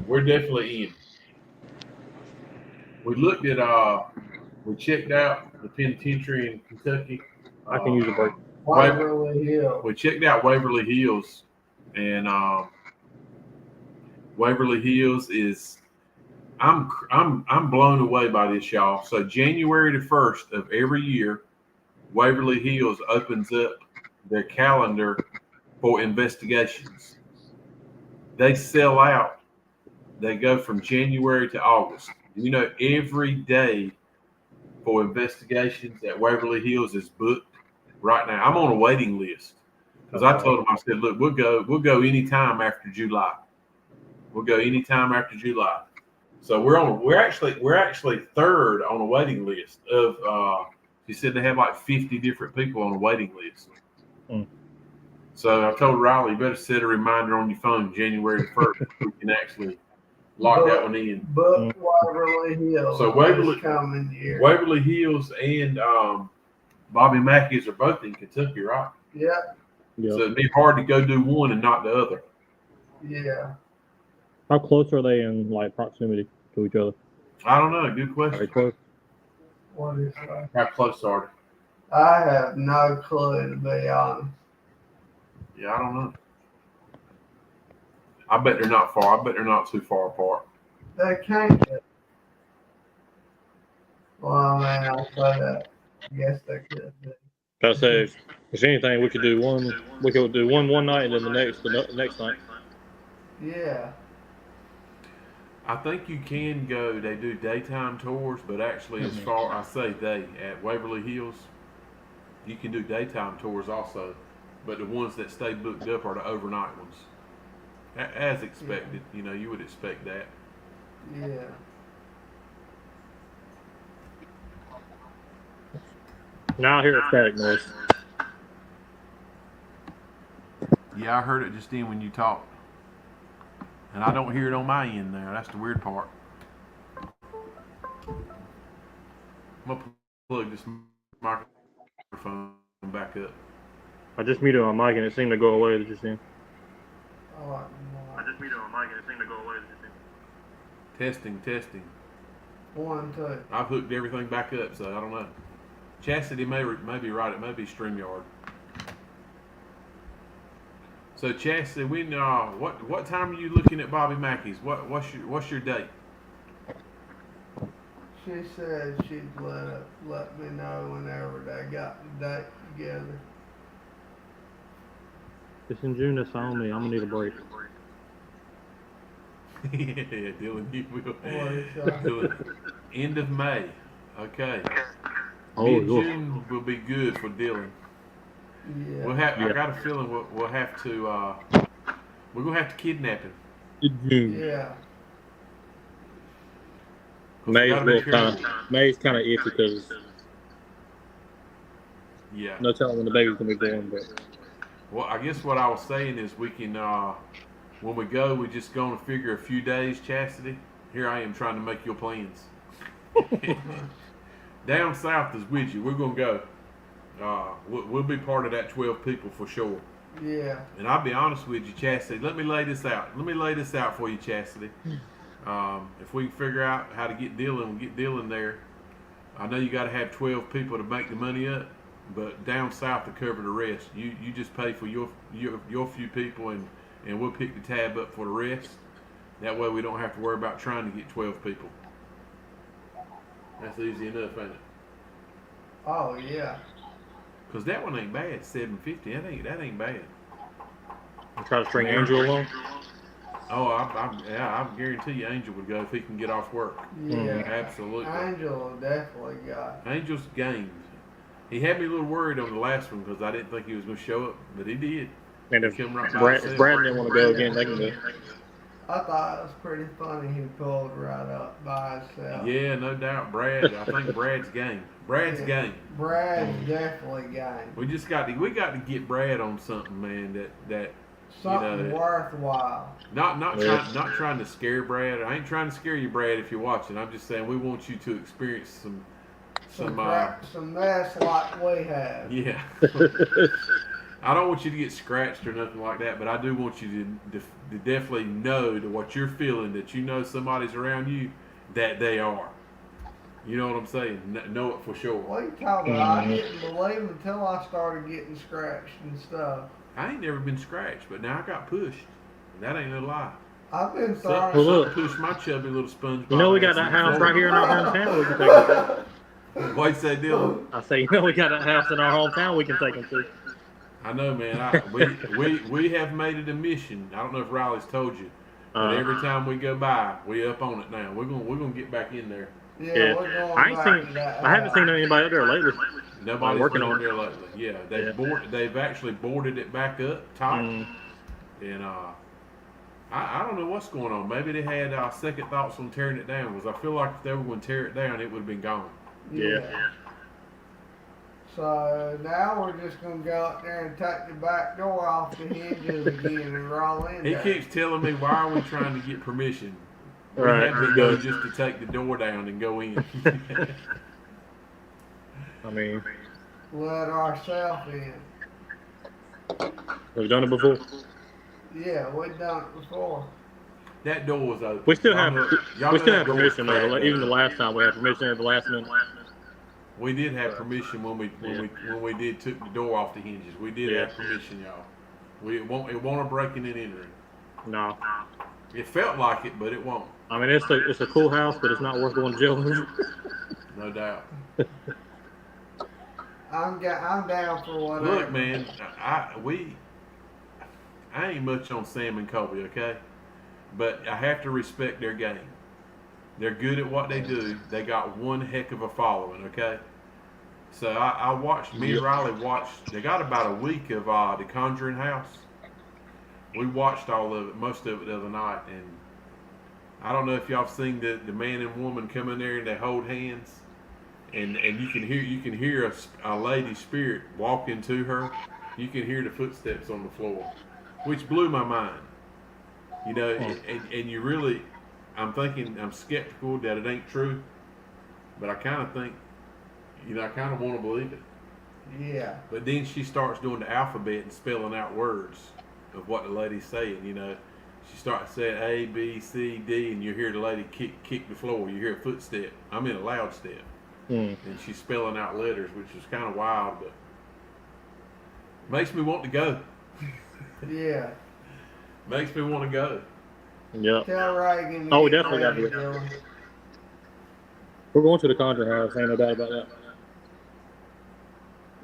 we're definitely in. We looked at we checked out the penitentiary in Kentucky. I can use a break. Waverly Hill. We checked out Waverly Hills, and Waverly Hills is I'm blown away by this, y'all. So January the 1st of every year, Waverly Hills opens up their calendar for investigations. They sell out. They go from January to August. You know, every day for investigations at Waverly Hills is booked right now. I'm on a waiting list because I told them, I said, look, we'll go anytime after July. We'll go anytime after July. So we're actually third on a waiting list of she said they have like 50 different people on a waiting list. Mm. So I told Riley, you better set a reminder on your phone January 1st. We can actually lock that one in. But Waverly Hills. So Waverly coming year. Waverly Hills and Bobby Mackey's are both in Kentucky, right? Yep. Yeah. So it'd be hard to go do one and not the other. Yeah. How close are they in like proximity to each other? I don't know. Good Are they question. close? What is that? How close are I have no clue, to be honest. they? Yeah, I don't know. I bet they're not far. I bet they're not too far apart. They can't be. Well, I mean, I'll say that. I guess they could be. I say, if anything, we could do one. We could do one night and then the next night. Yeah. I think you can go. They do daytime tours, but actually, as far I say they at Waverly Hills, you can do daytime tours also. But the ones that stay booked up are the overnight ones, as expected. You know, you would expect that. Yeah. Now I hear a static noise. Yeah, I heard it just then when you talked, and I don't hear it on my end there. That's the weird part. I'm gonna plug this microphone back up. I just muted my mic and it seemed to go away just then. I like I just muted my mic and it seemed to go away just then. Testing. 1, 2. I've hooked everything back up, so I don't know. Chastity may be right. It may be StreamYard. So Chastity, what time are you looking at Bobby Mackey's? What's your date? She said she'd let me know whenever they got the date together. It's in June. That's on me. I'm gonna need a break. Yeah, Dylan, you will. What is that? Dylan, end of May. Okay. Oh, Mid-June will be good for Dylan. Yeah. We'll have. I got a feeling we'll have to. We're gonna have to kidnap him. June. Yeah. May's kind of iffy because Yeah. no telling when the baby's gonna be born. But Well, I guess what I was saying is we can, when we go, we just going to figure a few days, Chastity. Here I am trying to make your plans. Down south is with you. We're going to go. We'll be part of that 12 people for sure. Yeah. And I'll be honest with you, Chastity. Let me lay this out. Let me lay this out for you, Chastity. If we can figure out how to get Dylan there. I know you got to have 12 people to make the money up. But down south to cover the rest, you just pay for your few people, and we'll pick the tab up for the rest. That way we don't have to worry about trying to get 12 people. That's easy enough, ain't it? Oh yeah. Cause that one ain't bad, $750. That ain't bad. I try to string Angel along. Oh, I guarantee you, Angel would go if he can get off work. Yeah. Absolutely. Angel definitely got. Angel's game. He had me a little worried on the last one because I didn't think he was going to show up, but he did. And if He come right by Brad himself. didn't want to go again, they can go. I thought it was pretty funny he pulled right up by himself. Yeah, no doubt, Brad. I think Brad's game. Brad's Yeah. game. Brad's definitely game. We got to get Brad on something, man. That Something you know, worthwhile. not trying to scare Brad. I ain't trying to scare you, Brad. If you're watching, I'm just saying we want you to experience some mess like we have. yeah. I don't want you to get scratched or nothing like that, but I do want you to definitely know that what you're feeling, that you know somebody's around you, that they are. You know what I'm saying? Know it for sure. What are you talking about? I didn't believe until I started getting scratched and stuff. I ain't never been scratched, but now I got pushed. That ain't no lie. I've been Something throwing. pushed my chubby little sponge. You know we got that house right here in our hometown we can take them to. What'd you say, Dylan? I say, you know we got that house in our hometown we can take them to. I know, man. We have made it a mission. I don't know if Riley's told you, but every time we go by, we up on it now. We're gonna get back in there. Yeah, we're going I haven't seen anybody up there lately. Nobody's working been on there lately. Yeah, they've actually boarded it back up tight, and I don't know what's going on. Maybe they had second thoughts on tearing it down. Because I feel like if they were going to tear it down, it would have been gone. Yeah. So now we're just gonna go out there and take the back door off the hinges again and roll in He there. keeps telling me, why are we trying to get permission? We Right, have to go just to take the door down and go in. I mean, let ourselves in. We've done it before. Yeah, we've done it before. That door was open. We still have that door was permission though. cracked Even the open. last time we had permission at the last minute. We did have permission when we did took the door off the hinges. We did have permission, y'all. It won't a breaking and entering. No. It felt like it, but it won't. I mean, it's a cool house, but it's not worth going to jail over. No doubt. I'm down for whatever. Look, man, I ain't much on Sam and Kobe, okay? But I have to respect their game. They're good at what they do. They got one heck of a following, okay? So I watched, me and Riley watched, they got about a week of The Conjuring House. We watched all of it, most of it the other night, and I don't know if y'all seen the man and woman come in there and they hold hands, and you can hear a lady's spirit walk into her. You can hear the footsteps on the floor, which blew my mind. You know, and you really, I'm skeptical that it ain't true, but I kind of think, you know, I kind of want to believe it. Yeah. But then she starts doing the alphabet and spelling out words of what the lady's saying, you know. She starts saying A, B, C, D, and you hear the lady kick the floor. You hear a footstep. I mean a loud step. And she's spelling out letters, which is kind of wild, but makes me want to go. Yeah. Makes me want to go. Yeah. Tell Reagan. Oh, we definitely got to do it. We're going to the Conjuring House. Ain't no doubt about that.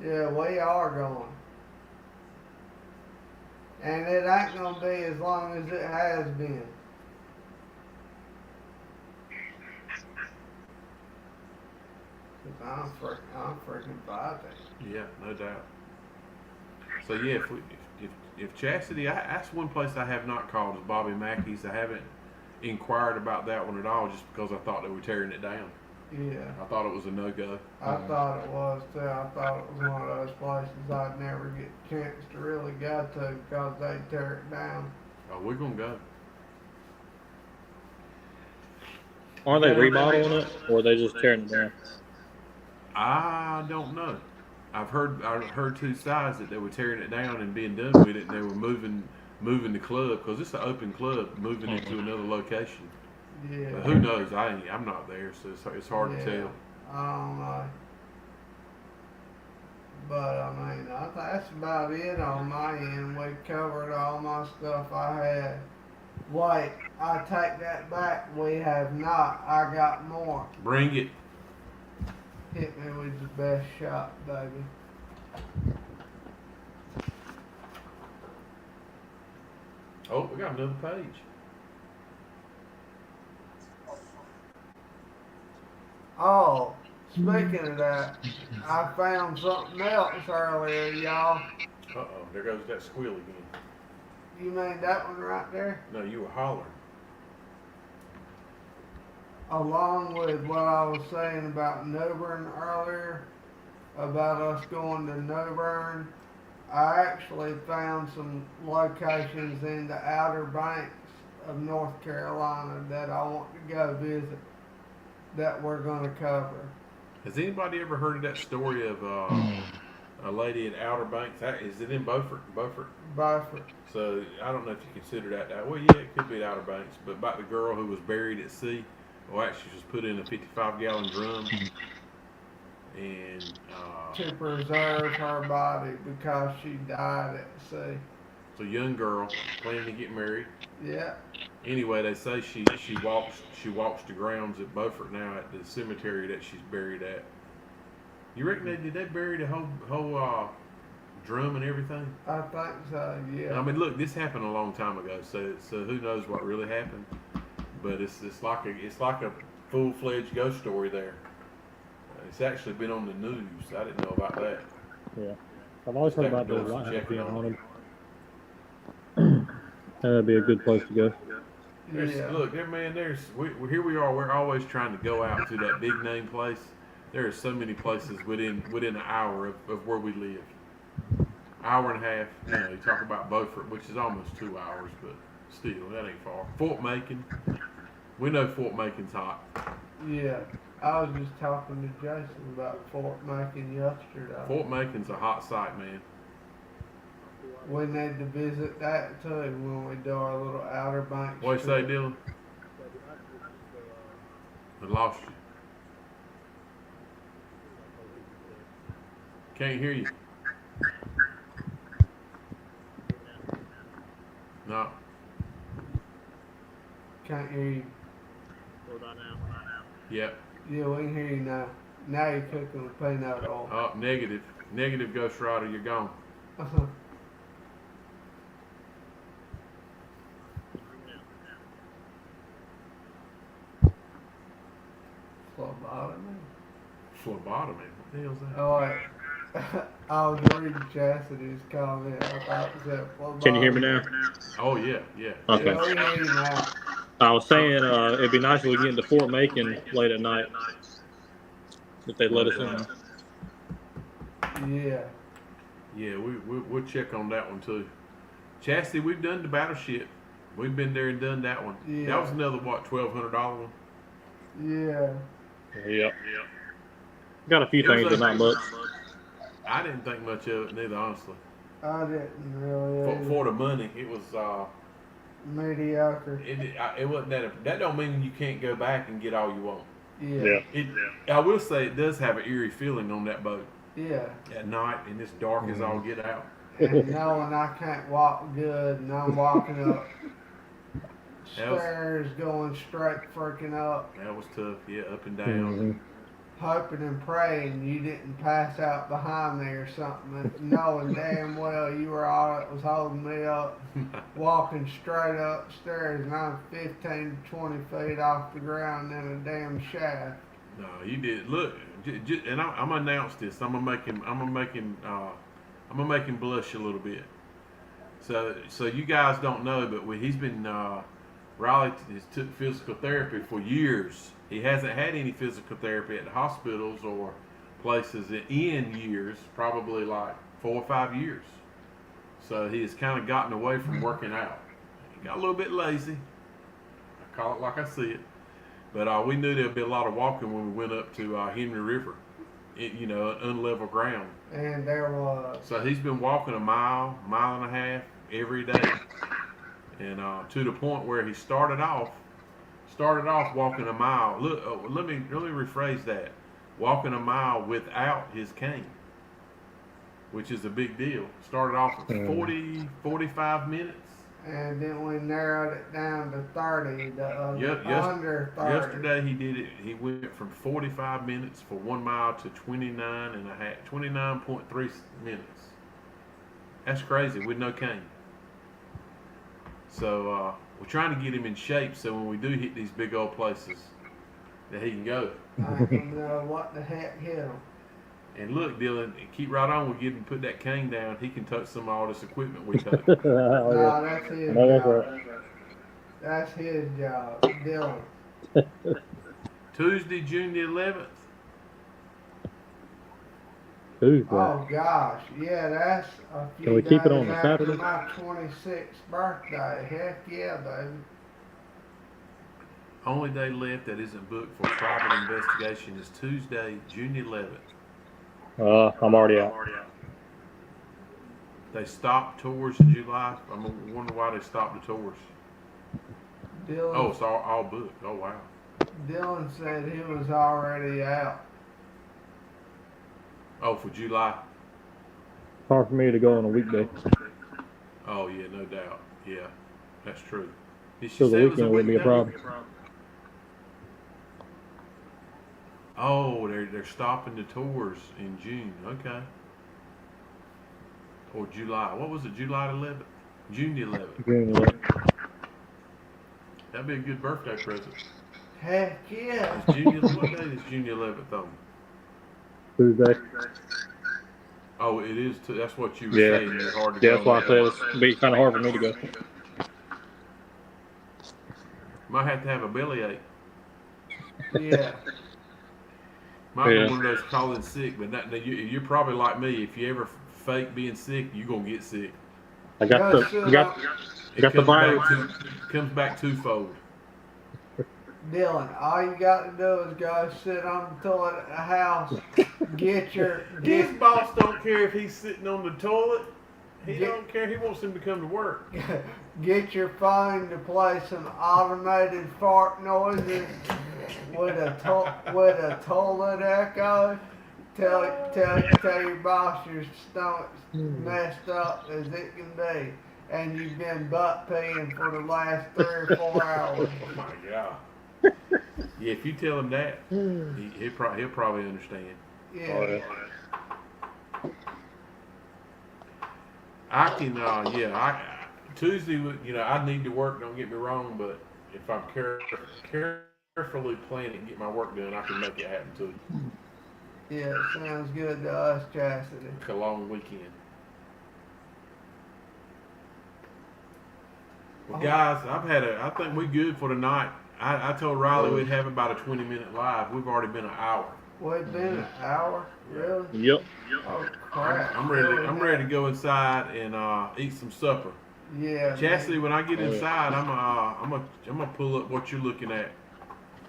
Yeah, we are going. And it ain't going to be as long as it has been. Cause I'm freaking vibing. Yeah, no doubt. So yeah, if Chastity, that's one place I have not called is Bobby Mackey's. I haven't inquired about that one at all, just because I thought they were tearing it down. Yeah. I thought it was a no-go. I thought it was too. I thought it was one of those places I'd never get a chance to really go to because they tear it down. Oh, we're gonna go. Aren't they remodeling it, or are they just tearing it down? I don't know. I've heard two sides that they were tearing it down and being done with it, and they were moving the club, because it's an open club, moving it to another location. Yeah. But who knows? I'm not there, so it's hard to tell. I don't know. But I mean, that's about it on my end. We covered all my stuff I had. Wait, I take that back. We have not. I got more. Bring it. Hit me with your best shot, baby. Oh, we got another page. Oh, speaking of that, I found something else earlier, y'all. Uh-oh, there goes that squeal again. You mean that one right there? No, you were hollering. Along with what I was saying about Noburn earlier, about us going to Noburn, I actually found some locations in the Outer Banks of North Carolina that I want to go visit that we're going to cover. Has anybody ever heard of that story of a lady in Outer Banks? Is it in Beaufort? Beaufort. So I don't know if you consider that. Well, yeah, it could be Outer Banks, but about the girl who was buried at sea. Well, actually, she was put in a 55-gallon drum and to preserve her body because she died at sea. It's a young girl planning to get married. Yeah. Anyway, they say she walks the grounds at Beaufort now at the cemetery that she's buried at. You reckon did they bury the whole drum and everything? I think so. Yeah. I mean, look, this happened a long time ago, so who knows what really happened? But it's like a full-fledged ghost story there. It's actually been on the news. I didn't know about that. Yeah, I've always heard about the Doors White House checking being on haunted. That'd be a good place to go. Look, man, here we are. We're always trying to go out to that big name place. There are so many places within an hour of where we live. Hour and a half. You know, you talk about Beaufort, which is almost 2 hours, but still, that ain't far. Fort Macon. We know Fort Macon's hot. Yeah. I was just talking to Jason about Fort Macon yesterday. Fort Macon's a hot site, man. We need to visit that too when we do our little Outer Banks. What you say, trip. Dylan? I lost you. Can't hear you. No. Can't hear you. Yep. Yeah, we can hear you now. Now you're cooking with peanut oil. Oh, negative. Negative, Ghost Rider. You're gone. Phlebotomy. Phlebotomy. What the hell's that? Oh, wait. I was reading Chastity's comment. I thought it said phlebotomy. Can you hear me now? Oh, yeah. Yeah. Okay. Yeah, we hear you now. I was saying it'd be nice if we get into Fort Macon late at night if they let us in. Yeah. Yeah, we'll check on that one too. Chastity, we've done the battleship. We've been there and done that one. Yeah. That was another what, $1,200 one. Yeah. Yep. Got a few things, but not much. I didn't think much of it neither, honestly. I didn't really. For the money, it was. Mediocre. It wasn't that. That don't mean you can't go back and get all you want. Yeah. I will say it does have an eerie feeling on that boat Yeah. at night, and it's dark as all get out. And knowing I can't walk good, and I'm walking up stairs going straight freaking up, That was tough. Yeah, up and down. Mm-hmm. hoping and praying you didn't pass out behind me or something, and knowing damn well you were all that was holding me up, walking straight upstairs, and I'm 15 to 20 feet off the ground in a damn shaft. No, you did. Look, and I'm gonna announce this. I'm gonna make him blush a little bit. So you guys don't know, but he's been Riley has took physical therapy for years. He hasn't had any physical therapy at the hospitals or places in years, probably like 4 or 5 years. So he has kind of gotten away from working out. He got a little bit lazy. I call it like I see it. But we knew there'd be a lot of walking when we went up to Henry River, unlevel ground. And there was. So he's been walking a mile and a half every day. And to the point where he started off walking a mile. Look, let me rephrase that. Walking a mile without his cane, which is a big deal. Started off at 45 minutes. And then we narrowed it down to 30, under 30. Yesterday he did it. He went from 45 minutes for 1 mile to 29.3 minutes. That's crazy with no cane. So we're trying to get him in shape so when we do hit these big old places that he can go. I don't know what the heck hit him. And look, Dylan, keep right on. We get him put that cane down. He can touch some of all this equipment we touch. No, that's his job. That's his job, Dylan. Tuesday, June the 11th. Tuesday. Oh gosh, yeah, that's a few Can we keep it days on the after Saturday? my 26th birthday. Heck yeah, baby. Only day left that isn't booked for private investigation is Tuesday, June the 11th. I'm already out. They stopped tours in July. I wonder why they stopped the tours. Dylan, Oh, it's all booked. Oh, wow. Dylan said he was already out. Oh, for July. Hard for me to go on a weekday. Oh, yeah, no doubt. Yeah, that's true. Did she So say the it was weekend wouldn't be a weekday? problem. Oh, they're stopping the tours in June. Okay. Or July. What was it? July 11th? June the 11th. June 11th. That'd be a good birthday present. Heck yeah. What day is June the 11th on? Tuesday. Oh, it is. That's what you were Yeah. saying. It's hard to Yeah, go that's why I on said that. it'd be kind of hard for me to go. Might have to have a bellyache. Yeah. Might be Yeah. one of those calling sick, but you're probably like me. If you ever fake being sick, you're gonna get sick. I got the It virus. comes back twofold. Dylan, all you got to do is go sit on the toilet at the house. His boss don't care if he's sitting on the toilet. He don't care. He wants him to come to work. Get your phone to play some automated fart noises with a toilet echo. Tell your boss your stomach's messed up as it can be, and you've been butt peeing for the last 3 or 4 hours. Oh my God. Yeah, if you tell him that, he'll probably understand. Yeah. I can, Tuesday, I need to work, don't get me wrong, but if I'm carefully planning to get my work done, I can make it happen too. Yeah, it sounds good to us, Chastity. It's a long weekend. Well, guys, I think we're good for tonight. I told Riley we'd have about a 20-minute live. We've already been an hour. Well, it's been an hour? Really? Yep. Oh, crap. I'm ready to go inside and eat some supper. Yeah. Chastity, when I get inside, I'm gonna pull up what you're looking at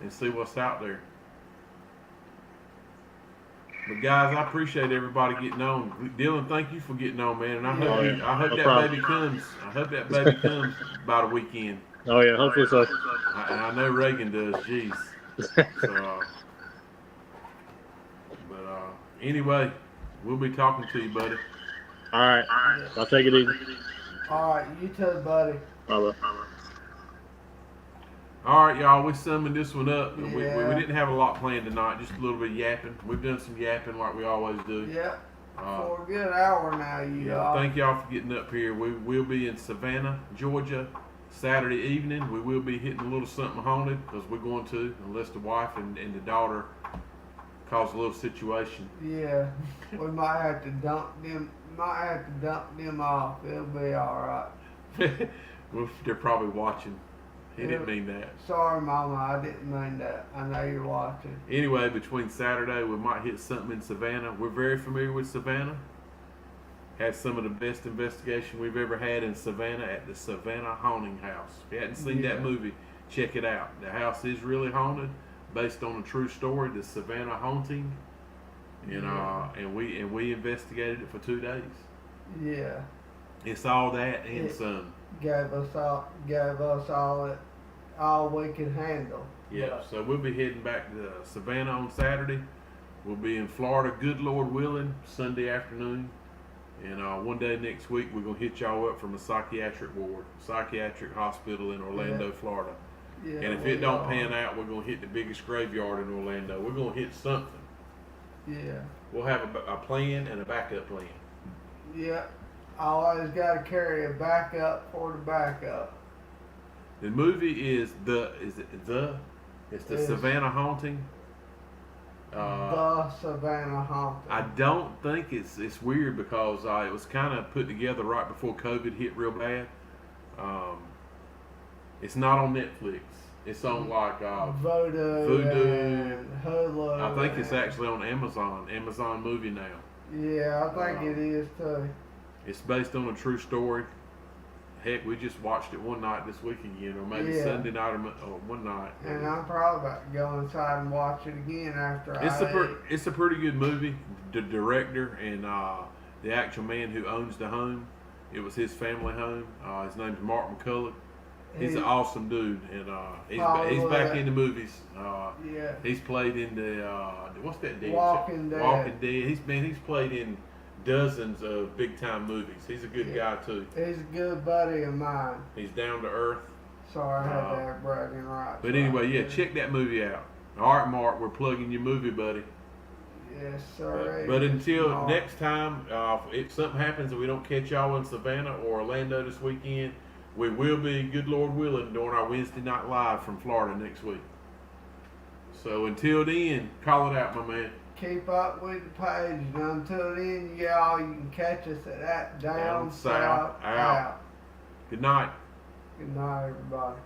and see what's out there. But guys, I appreciate everybody getting on. Dylan, thank you for getting on, man. And I hope baby comes. I hope that baby comes by the weekend. Oh yeah, hopefully so. I know Reagan does. Jeez. So, anyway, we'll be talking to you, buddy. All right. I'll take it easy. All right, you too, buddy. Bye-bye. All right, y'all, we summoned this one up. Yeah. We didn't have a lot planned tonight, just a little bit of yapping. We've done some yapping like we always do. Yeah. For a good hour now, y'all. Thank y'all for getting up here. We will be in Savannah, Georgia, Saturday evening. We will be hitting a little something haunted because we're going to, unless the wife and the daughter cause a little situation. Yeah, we might have to dump them. Off. It'll be all right. Well, they're probably watching. He didn't mean that. Sorry, Mama, I didn't mean that. I know you're watching. Anyway, between Saturday, we might hit something in Savannah. We're very familiar with Savannah. Had some of the best investigation we've ever had in Savannah at the Savannah Haunting House. If you hadn't seen that movie, check it out. The house is really haunted, based on a true story, the Savannah Haunting. And we investigated it for 2 days. Yeah. It's all that and some. Gave us all we could handle. Yeah. So we'll be heading back to Savannah on Saturday. We'll be in Florida, good Lord willing, Sunday afternoon. And one day next week, we're gonna hit y'all up from a psychiatric hospital in Orlando, Florida. Yeah, and if it don't pan out, we're gonna hit the biggest graveyard in Orlando. We're gonna hit something. Yeah. We'll have a plan and a backup plan. Yeah. Always got to carry a backup for the backup. The movie is the Savannah Haunting. The Savannah Haunting. I don't think it's weird because it was kind of put together right before COVID hit real bad. It's not on Netflix. It's on like Voodoo and Hulu. I think it's actually on Amazon Movie now. Yeah, I think it is too. It's based on a true story. Heck, we just watched it one night this week again, or maybe Sunday night or one night. And I'm probably about to go inside and watch it again after It's a pretty good movie. The director and the actual man who owns the home, it was his family home. His name's Mark McCullough. He's an awesome dude, and he's back in the movies. He's played in the what's that deal? Walking Dead. He's played in dozens of big time movies. He's a good guy too. He's a good buddy of mine. He's down to earth. Sorry, I had to have bragging rights. But anyway, check that movie out. All right, Mark, we're plugging your movie, buddy. Yes, sir. But until next time, if something happens and we don't catch y'all in Savannah or Orlando this weekend, we will be, good Lord willing, doing our Wednesday night live from Florida next week. So until then, call it out, my man. Keep up with the page, and until then, you can catch us at that Down South Out. Good night. Good night, everybody.